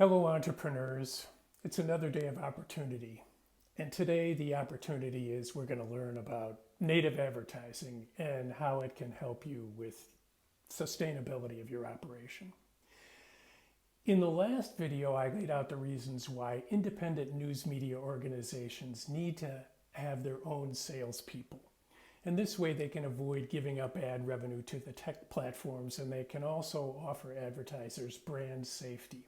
Hello, entrepreneurs. It's another day of opportunity. And today, the opportunity is we're going to learn about native advertising and how it can help you with sustainability of your operation. In the last video, I laid out the reasons why independent news media organizations need to have their own salespeople. And this way, they can avoid giving up ad revenue to the tech platforms, and they can also offer advertisers brand safety.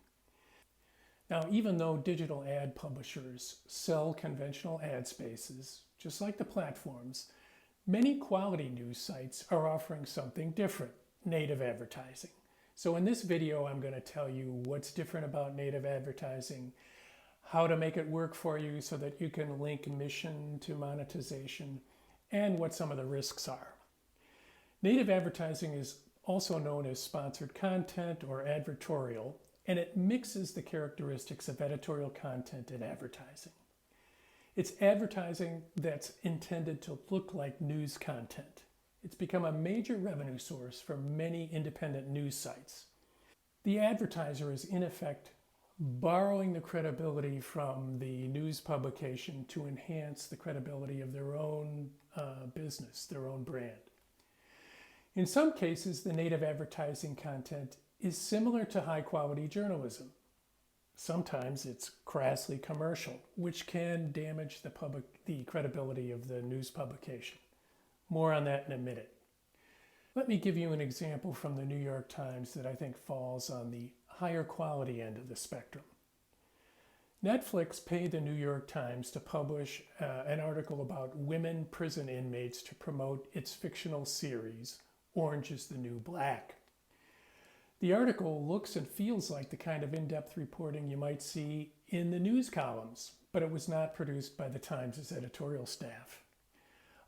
Now, even though digital ad publishers sell conventional ad spaces, just like the platforms, many quality news sites are offering something different, native advertising. So in this video, I'm going to tell you what's different about native advertising, how to make it work for you so that you can link mission to monetization, and what some of the risks are. Native advertising is also known as sponsored content or advertorial, and it mixes the characteristics of editorial content and advertising. It's advertising that's intended to look like news content. It's become a major revenue source for many independent news sites. The advertiser is in effect borrowing the credibility from the news publication to enhance the credibility of their own business, their own brand. In some cases, the native advertising content is similar to high-quality journalism. Sometimes it's crassly commercial, which can damage the credibility of the news publication. More on that in a minute. Let me give you an example from the New York Times that I think falls on the higher quality end of the spectrum. Netflix paid the New York Times to publish an article about women prison inmates to promote its fictional series, Orange is the New Black. The article looks and feels like the kind of in-depth reporting you might see in the news columns, but it was not produced by the Times' editorial staff.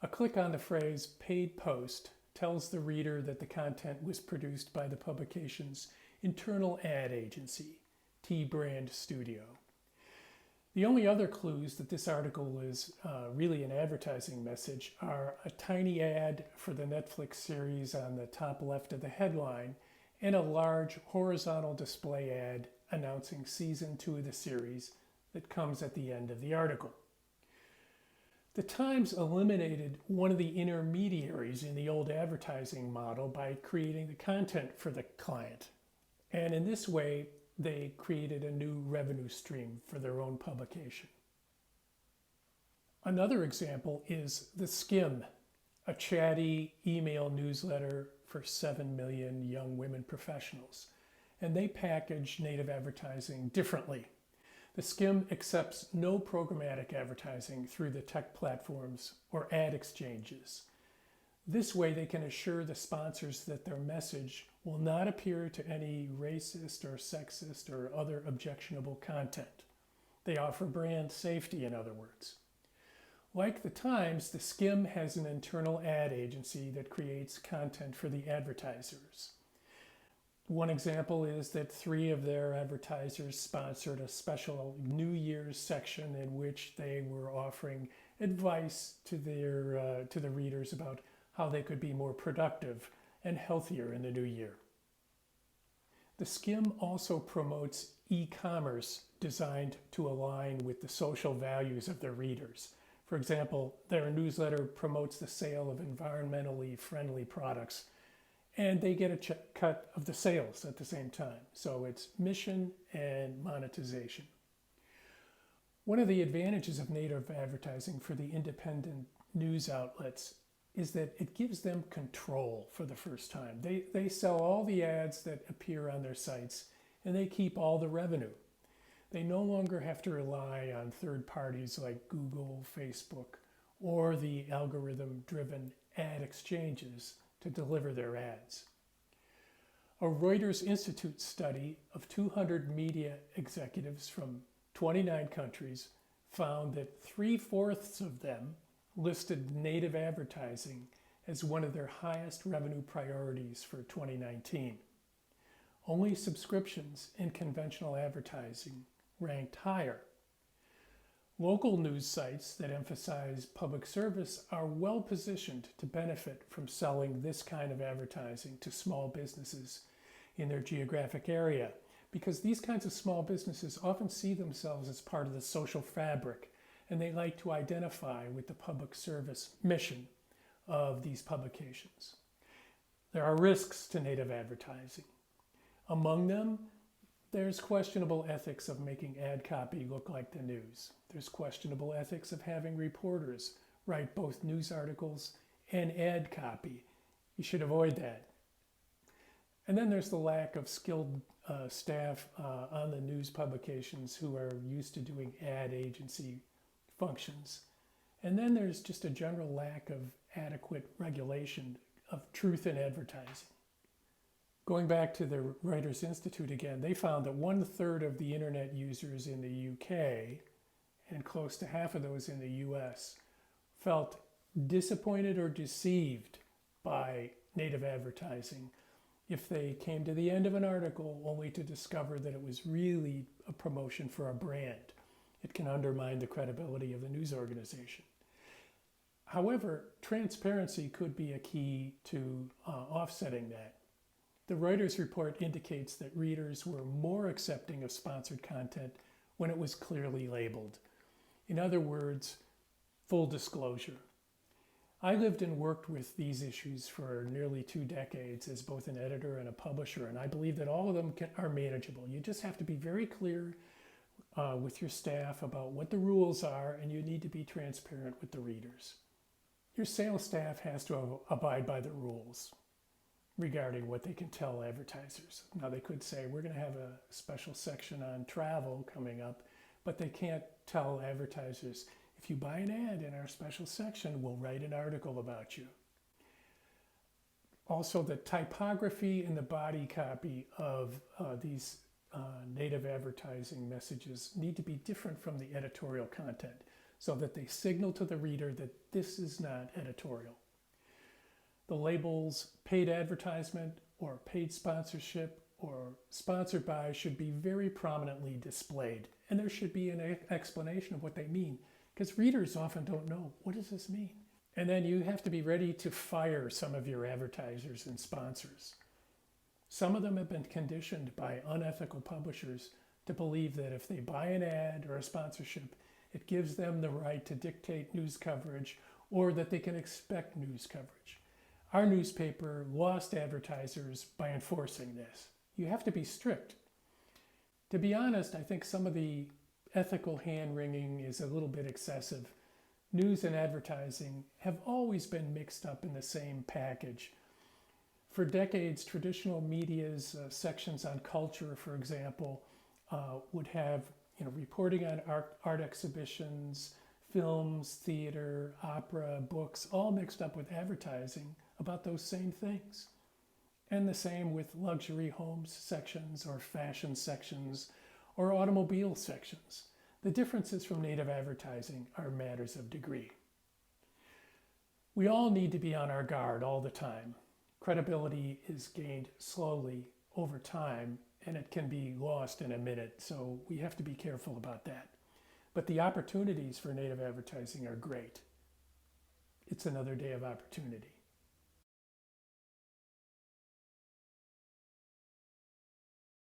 A click on the phrase paid post tells the reader that the content was produced by the publication's internal ad agency, T-Brand Studio. The only other clues that this article is really an advertising message are a tiny ad for the Netflix series on the top left of the headline and a large horizontal display ad announcing season 2 of the series that comes at the end of the article. The Times eliminated one of the intermediaries in the old advertising model by creating the content for the client. And in this way, they created a new revenue stream for their own publication. Another example is The Skim, a chatty email newsletter for 7 million young women professionals. And they package native advertising differently. The Skim accepts no programmatic advertising through the tech platforms or ad exchanges. This way they can assure the sponsors that their message will not appear to any racist or sexist or other objectionable content. They offer brand safety, in other words. Like the Times, the Skim has an internal ad agency that creates content for the advertisers. One example is that 3 of their advertisers sponsored a special New Year's section in which they were offering advice to the readers about how they could be more productive and healthier in the new year. The Skim also promotes e-commerce designed to align with the social values of their readers. For example, their newsletter promotes the sale of environmentally friendly products, and they get a cut of the sales at the same time. So it's mission and monetization. One of the advantages of native advertising for the independent news outlets is that it gives them control for the first time. They sell all the ads that appear on their sites, and they keep all the revenue. They no longer have to rely on third parties like Google, Facebook, or the algorithm-driven ad exchanges to deliver their ads. A Reuters Institute study of 200 media executives from 29 countries found that 3/4 of them listed native advertising as one of their highest revenue priorities for 2019. Only subscriptions and conventional advertising ranked higher. Local news sites that emphasize public service are well positioned to benefit from selling this kind of advertising to small businesses in their geographic area because these kinds of small businesses often see themselves as part of the social fabric, and they like to identify with the public service mission of these publications. There are risks to native advertising. Among them, there's questionable ethics of making ad copy look like the news. There's questionable ethics of having reporters write both news articles and ad copy. You should avoid that. And then there's the lack of skilled staff on the news publications who are used to doing ad agency functions. And then there's just a general lack of adequate regulation of truth in advertising. Going back to the Writers' Institute again, they found that 1/3 of the internet users in the UK and close to half of those in the US felt disappointed or deceived by native advertising if they came to the end of an article only to discover that it was really a promotion for a brand. It can undermine the credibility of the news organization. However, transparency could be a key to offsetting that. The Reuters report indicates that readers were more accepting of sponsored content when it was clearly labeled. In other words, full disclosure. I lived and worked with these issues for nearly 2 decades as both an editor and a publisher, and I believe that all of them are manageable. You just have to be very clear with your staff about what the rules are, and you need to be transparent with the readers. Your sales staff has to abide by the rules regarding what they can tell advertisers. Now, they could say, we're going to have a special section on travel coming up, but they can't tell advertisers, if you buy an ad in our special section, we'll write an article about you. Also, the typography and the body copy of these native advertising messages need to be different from the editorial content so that they signal to the reader that this is not editorial. The labels paid advertisement or paid sponsorship or sponsored by should be very prominently displayed, and there should be an explanation of what they mean, because readers often don't know, what does this mean? And then you have to be ready to fire some of your advertisers and sponsors. Some of them have been conditioned by unethical publishers to believe that if they buy an ad or a sponsorship, it gives them the right to dictate news coverage or that they can expect news coverage. Our newspaper lost advertisers by enforcing this. You have to be strict. To be honest, I think some of the ethical hand-wringing is a little bit excessive. News and advertising have always been mixed up in the same package. For decades, traditional media's sections on culture, for example, would have reporting on art exhibitions, films, theater, opera, books, all mixed up with advertising about those same things. And the same with luxury homes sections or fashion sections or automobile sections. The differences from native advertising are matters of degree. We all need to be on our guard all the time. Credibility is gained slowly over time, and it can be lost in a minute, so we have to be careful about that. But the opportunities for native advertising are great. It's another day of opportunity.